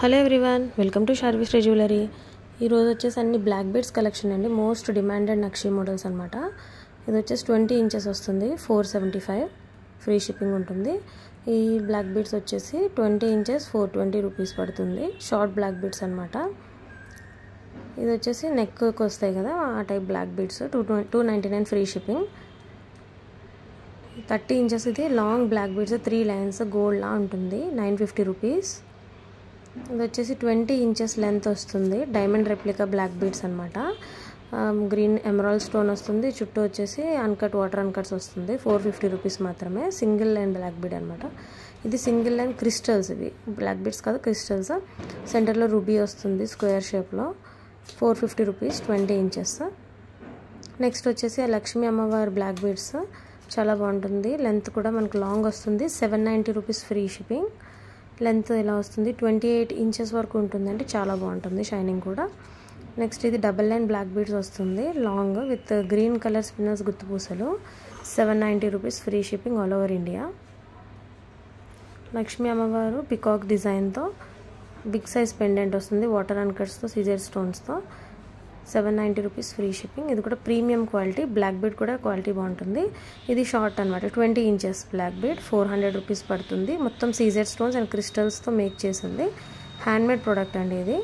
Hello everyone, welcome to Sharvishri jewellery. ఈరోజు వచ్చేసి అన్ని బ్లాక్ బీడ్స్ కలెక్షన్ అండి. మోస్ట్ డిమాండెడ్ నక్షి మోడల్స్ అనమాట. ఇది వచ్చేసి 20 ఇంచెస్ వస్తుంది, 475 ఫ్రీ షిప్పింగ్ ఉంటుంది. ఈ బ్లాక్ బీడ్స్ వచ్చేసి 20 ఇంచెస్ 420 రూపీస్ పడుతుంది. షార్ట్ బ్లాక్ బీడ్స్ అనమాట. ఇది వచ్చేసి నెక్కి వస్తాయి కదా, ఆ type black beads 299 free shipping. 30 inches ఇది లాంగ్ బ్లాక్ బీడ్స్ 3 లైన్స్ గోల్డ్లా ఉంటుంది, 950 రూపీస్. ఇది వచ్చేసి 20 ఇంచెస్ లెంత్ వస్తుంది, డైమండ్ రెప్లికా బ్లాక్ బీడ్స్ అనమాట. గ్రీన్ ఎమరాల్డ్ స్టోన్ వస్తుంది, చుట్టూ వచ్చేసి అన్కట్ వాటర్ అన్కట్స్ వస్తుంది. 450 రూపీస్ మాత్రమే. సింగిల్ లైన్ బ్లాక్ బీడ్ అనమాట. ఇది సింగిల్ లైన్ క్రిస్టల్స్, ఇవి బ్లాక్ బీడ్స్ కాదు, క్రిస్టల్స్. సెంటర్లో రూబీ వస్తుంది స్క్వేర్ షేప్లో. 450 రూపీస్ 20 ఇంచెస్. నెక్స్ట్ వచ్చేసి లక్ష్మీ అమ్మవారి బ్లాక్ బీడ్స్ చాలా బాగుంటుంది. లెంత్ కూడా మనకు లాంగ్ వస్తుంది, 790 రూపీస్ ఫ్రీ షిప్పింగ్. లెంత్ ఇలా వస్తుంది, 28 ఇంచెస్ వరకు ఉంటుంది, అంటే చాలా బాగుంటుంది, షైనింగ్ కూడా. నెక్స్ట్ ఇది డబల్ లైన్ బ్లాక్ బీడ్స్ వస్తుంది, long with green colour spinners గుత్తుపూసలు. 790 rupees free shipping all over India. Lakshmi అమ్మవారు పికాక్ డిజైన్తో బిగ్ సైజ్ పెండెంట్ వస్తుంది, వాటర్ అన్కట్స్తో సీజర్ స్టోన్స్తో. 790 రూపీస్ ఫ్రీ షిప్పింగ్. ఇది కూడా ప్రీమియం క్వాలిటీ, బ్లాక్ బీడ్ కూడా క్వాలిటీ బాగుంటుంది. ఇది షార్ట్ అనమాట, 20 ఇంచెస్ బ్లాక్ బీడ్ 400 రూపీస్ పడుతుంది. మొత్తం సీజర్ స్టోన్స్ అండ్ క్రిస్టల్స్తో మేక్ చేసింది. హ్యాండ్మేడ్ ప్రోడక్ట్ అండి ఇది.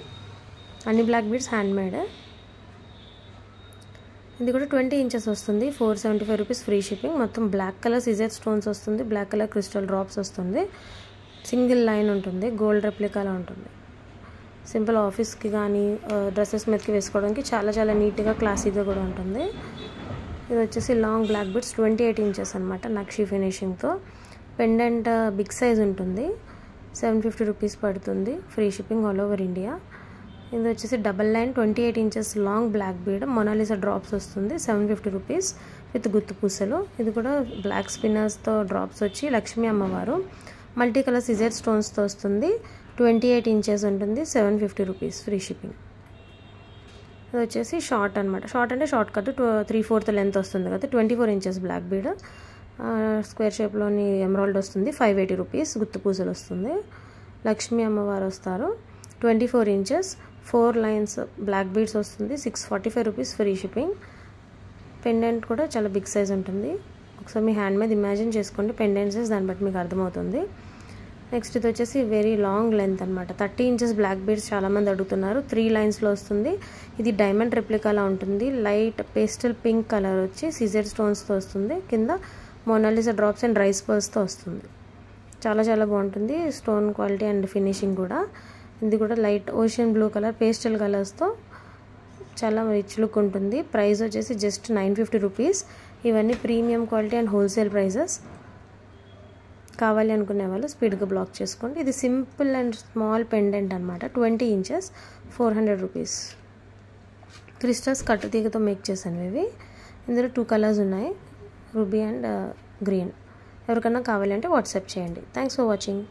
అన్ని బ్లాక్ బీడ్స్ హ్యాండ్మేడ్. ఇది కూడా 20 ఇంచెస్ వస్తుంది, 475 రూపీస్ ఫ్రీ షిప్పింగ్. మొత్తం బ్లాక్ కలర్ సీజర్ స్టోన్స్ వస్తుంది, బ్లాక్ కలర్ క్రిస్టల్ డ్రాప్స్ వస్తుంది. సింగిల్ లైన్ ఉంటుంది, గోల్డ్ రెప్లికాలా ఉంటుంది. సింపుల్ ఆఫీస్కి కానీ డ్రెస్సెస్ మీదకి వేసుకోవడానికి చాలా చాలా నీట్గా క్లాసీగా కూడా ఉంటుంది. ఇది వచ్చేసి లాంగ్ బ్లాక్ బీడ్స్ 28 ఇంచెస్ అనమాట, నక్షి ఫినిషింగ్తో. పెండెంట్ బిగ్ సైజ్ ఉంటుంది, 750 రూపీస్ పడుతుంది free shipping all over India. ఇది వచ్చేసి double line 28 inches long black bead Mona Lisa drops వస్తుంది, 750 రూపీస్ విత్ గుత్తు పూసలు. ఇది కూడా బ్లాక్ స్పిన్నర్స్తో డ్రాప్స్ వచ్చి లక్ష్మీ అమ్మవారు మల్టీ కలర్ సిజర్ స్టోన్స్తో వస్తుంది. 28 ఇంచెస్ ఉంటుంది, 750 రూపీస్ ఫ్రీ షిప్పింగ్. ఇది వచ్చేసి షార్ట్ అనమాట. షార్ట్ అంటే షార్ట్ కట్ 3/4 లెంత్ వస్తుంది కదా, 24 ఇంచెస్ బ్లాక్ బీడ్ స్క్వేర్ షేప్లోని ఎమరాల్డ్ వస్తుంది, 580 రూపీస్ గుత్తు పూసలు వస్తుంది. లక్ష్మీ అమ్మవారు వస్తారు, 24 ఇంచెస్ 4 లైన్స్ బ్లాక్ బీడ్స్ వస్తుంది, 645 రూపీస్ ఫ్రీ షిప్పింగ్. పెండెంట్ కూడా చాలా బిగ్ సైజ్ ఉంటుంది. ఒకసారి మీ హ్యాండ్ మీద ఇమాజిన్ చేసుకోండి పెండెంట్ సైజ్, దాన్ని బట్టి మీకు అర్థమవుతుంది. నెక్స్ట్ ఇది వచ్చేసి వెరీ లాంగ్ లెంత్ అనమాట, 30 ఇంచెస్ బ్లాక్ బీడ్స్ చాలామంది అడుగుతున్నారు. 3 లైన్స్లో వస్తుంది. ఇది డైమండ్ రెప్లికాలా ఉంటుంది, లైట్ పేస్టల్ పింక్ కలర్ వచ్చి సిజర్ స్టోన్స్తో వస్తుంది. కింద మోనాలిసా డ్రాప్స్ అండ్ రైస్ పర్ల్స్తో వస్తుంది. చాలా చాలా బాగుంటుంది స్టోన్ క్వాలిటీ అండ్ ఫినిషింగ్ కూడా. ఇది కూడా light ocean blue colour pastel కలర్స్తో చాలా రిచ్ లుక్ ఉంటుంది. ప్రైస్ వచ్చేసి జస్ట్ 950 రూపీస్. ఇవన్నీ premium quality and wholesale prices. కావాలి అనుకునే వాళ్ళు స్పీడ్గా బ్లాక్ చేసుకోండి. ఇది సింపుల్ అండ్ స్మాల్ పెండెంట్ అనమాట, 20 ఇంచెస్ 400 రూపీస్. క్రిస్టల్స్ కట్టు తీగతో మేక్ చేశాను ఇవి. ఇందులో 2 కలర్స్ ఉన్నాయి, రూబీ అండ్ గ్రీన్. ఎవరికన్నా కావాలంటే వాట్సాప్ చేయండి. Thanks for watching.